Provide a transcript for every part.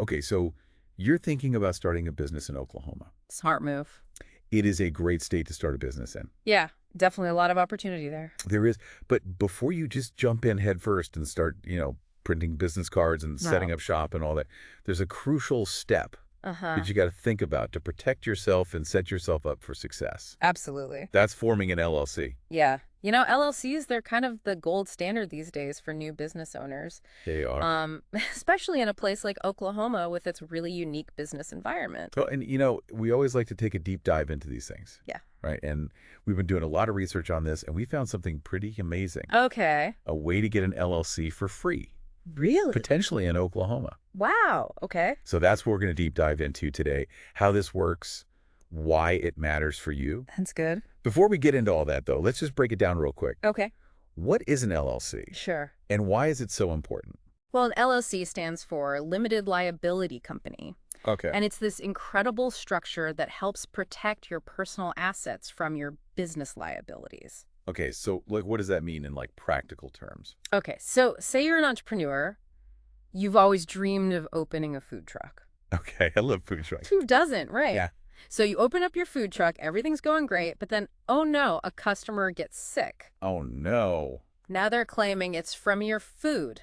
Okay, so you're thinking about starting a business in Oklahoma. Smart move. It is a great state to start a business in. Yeah, definitely a lot of opportunity there. There is, but before you just jump in head first and start, printing business cards and setting No. up shop and all that, there's a crucial step Uh-huh. that you got to think about to protect yourself and set yourself up for success. Absolutely. That's forming an LLC. Yeah. LLCs, they're kind of the gold standard these days for new business owners. They are. Especially in a place like Oklahoma with its really unique business environment. Oh, and we always like to take a deep dive into these things. Yeah. Right. And we've been doing a lot of research on this, and we found something pretty amazing. Okay. A way to get an LLC for free, Really? potentially in Oklahoma. Wow. Okay. So that's what we're going to deep dive into today, how this works, why it matters for you. That's good. Before we get into all that, though, let's just break it down real quick. Okay. What is an LLC, Sure. and why is it so important? Well, an LLC stands for Limited Liability Company. Okay. And it's this incredible structure that helps protect your personal assets from your business liabilities. Okay, so what does that mean in practical terms? Okay, so say you're an entrepreneur. You've always dreamed of opening a food truck. Okay, I love food trucks. Who doesn't, right? Yeah. So you open up your food truck, everything's going great, but then, oh no, a customer gets sick. Oh, no. Now they're claiming it's from your food.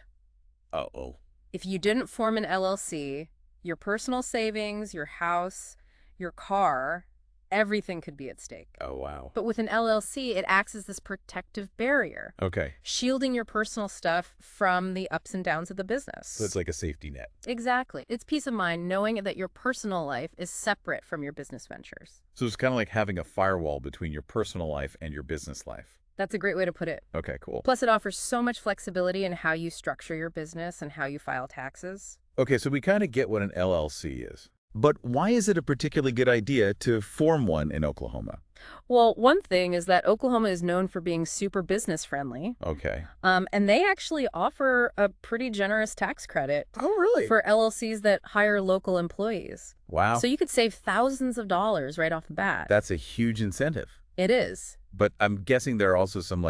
Uh-oh. If you didn't form an LLC, your personal savings, your house, your car, everything could be at stake. Oh, wow. But with an LLC, it acts as this protective barrier, Okay, shielding your personal stuff from the ups and downs of the business. so it's like a safety net. Exactly. It's peace of mind knowing that your personal life is separate from your business ventures. So it's kind of like having a firewall between your personal life and your business life. That's a great way to put it. Okay, cool. Plus, it offers so much flexibility in how you structure your business and how you file taxes. Okay, so we kind of get what an LLC is. But why is it a particularly good idea to form one in Oklahoma? Well, one thing is that Oklahoma is known for being super business friendly. Okay. And they actually offer a pretty generous tax credit Oh, really? for LLCs that hire local employees. Wow. So you could save thousands of dollars right off the bat. That's a huge incentive. It is. But I'm guessing there are also some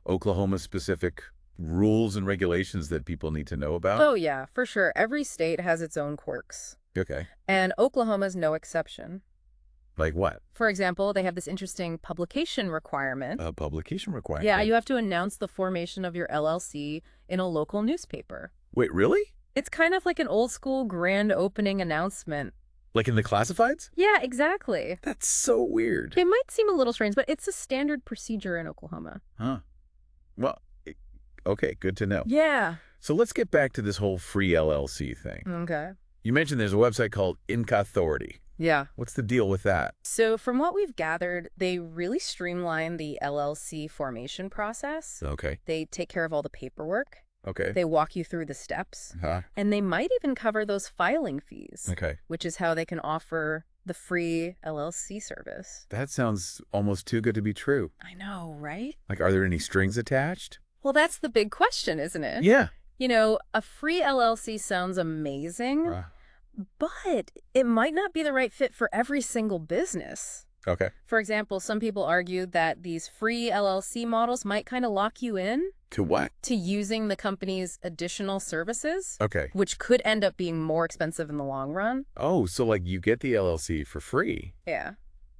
Oklahoma-specific rules and regulations that people need to know about? Oh, yeah, for sure. Every state has its own quirks. Okay. And Oklahoma's no exception. Like what? For example, they have this interesting publication requirement. A publication requirement. Yeah, you have to announce the formation of your LLC in a local newspaper. Wait, really? It's kind of like an old school grand opening announcement. Like in the classifieds? Yeah, exactly. That's so weird. It might seem a little strange, but it's a standard procedure in Oklahoma. Huh. Well, okay, good to know. Yeah. So let's get back to this whole free LLC thing. Okay. You mentioned there's a website called Authority. Yeah. What's the deal with that? So from what we've gathered, they really streamline the LLC formation process. Okay. They take care of all the paperwork. Okay. They walk you through the steps. Huh? And they might even cover those filing fees, Okay. which is how they can offer the free LLC service. That sounds almost too good to be true. I know, right? Are there any strings attached? Well, that's the big question, isn't it? Yeah. A free LLC sounds amazing, but it might not be the right fit for every single business. Okay. For example, some people argue that these free LLC models might kind of lock you in To what? to using the company's additional services, Okay. which could end up being more expensive in the long run. Oh, so you get the LLC for free, Yeah.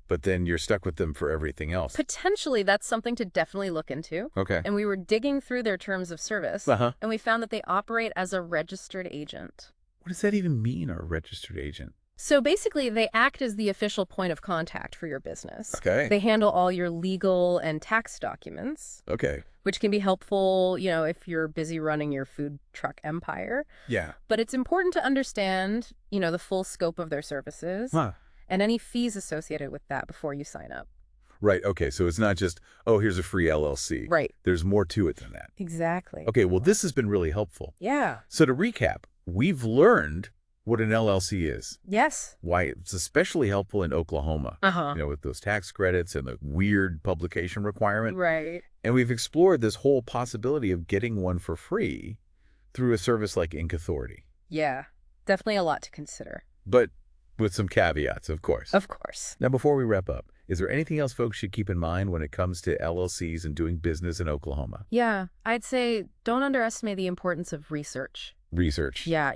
but then you're stuck with them for everything else. Potentially, that's something to definitely look into. Okay. And we were digging through their terms of service, Uh-huh. and we found that they operate as a registered agent. What does that even mean, a registered agent? So basically, they act as the official point of contact for your business. Okay. They handle all your legal and tax documents, Okay. which can be helpful, if you're busy running your food truck empire. Yeah. But it's important to understand, the full scope of their services Huh. and any fees associated with that before you sign up. Right. Okay. So it's not just, oh, here's a free LLC. Right. There's more to it than that. Exactly. Okay. Well, this has been really helpful. Yeah. So to recap, we've learned what an LLC is, Yes. why it's especially helpful in Oklahoma, Uh-huh. with those tax credits and the weird publication requirement. Right. And we've explored this whole possibility of getting one for free through a service like Authority. Yeah. Definitely a lot to consider. But with some caveats, of course. Of course. Now, before we wrap up, is there anything else folks should keep in mind when it comes to LLCs and doing business in Oklahoma? Yeah. I'd say don't underestimate the importance of research. Research. Yeah,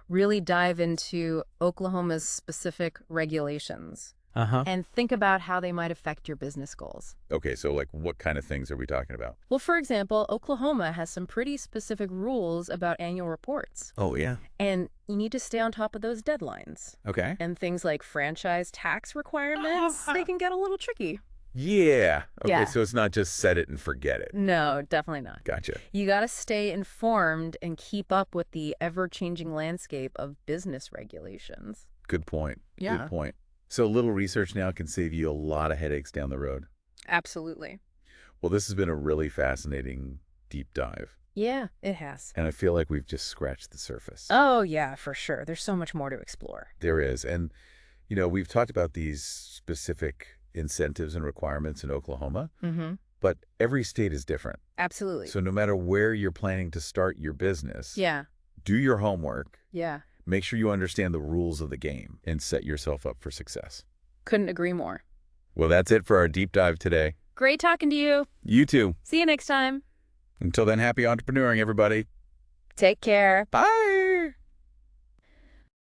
really dive into Oklahoma's specific regulations Uh-huh. and think about how they might affect your business goals. Okay, so like what kind of things are we talking about? Well, for example, Oklahoma has some pretty specific rules about annual reports, Oh, yeah. and you need to stay on top of those deadlines. Okay. And things like franchise tax requirements, they can get a little tricky. Yeah. Okay, Yeah. so it's not just set it and forget it. No, definitely not. Gotcha. You got to stay informed and keep up with the ever-changing landscape of business regulations. Good point. Yeah. Good point. So a little research now can save you a lot of headaches down the road. Absolutely. Well, this has been a really fascinating deep dive, Yeah, it has. and I feel like we've just scratched the surface. Oh, yeah, for sure. There's so much more to explore. There is. And, we've talked about these specific incentives and requirements in Oklahoma, Mm-hmm. but every state is different. Absolutely. So no matter where you're planning to start your business, Yeah, do your homework, yeah. make sure you understand the rules of the game, and set yourself up for success. Couldn't agree more. Well, that's it for our deep dive today. Great talking to you. You too. See you next time. Until then, happy entrepreneuring, everybody. Take care. Bye.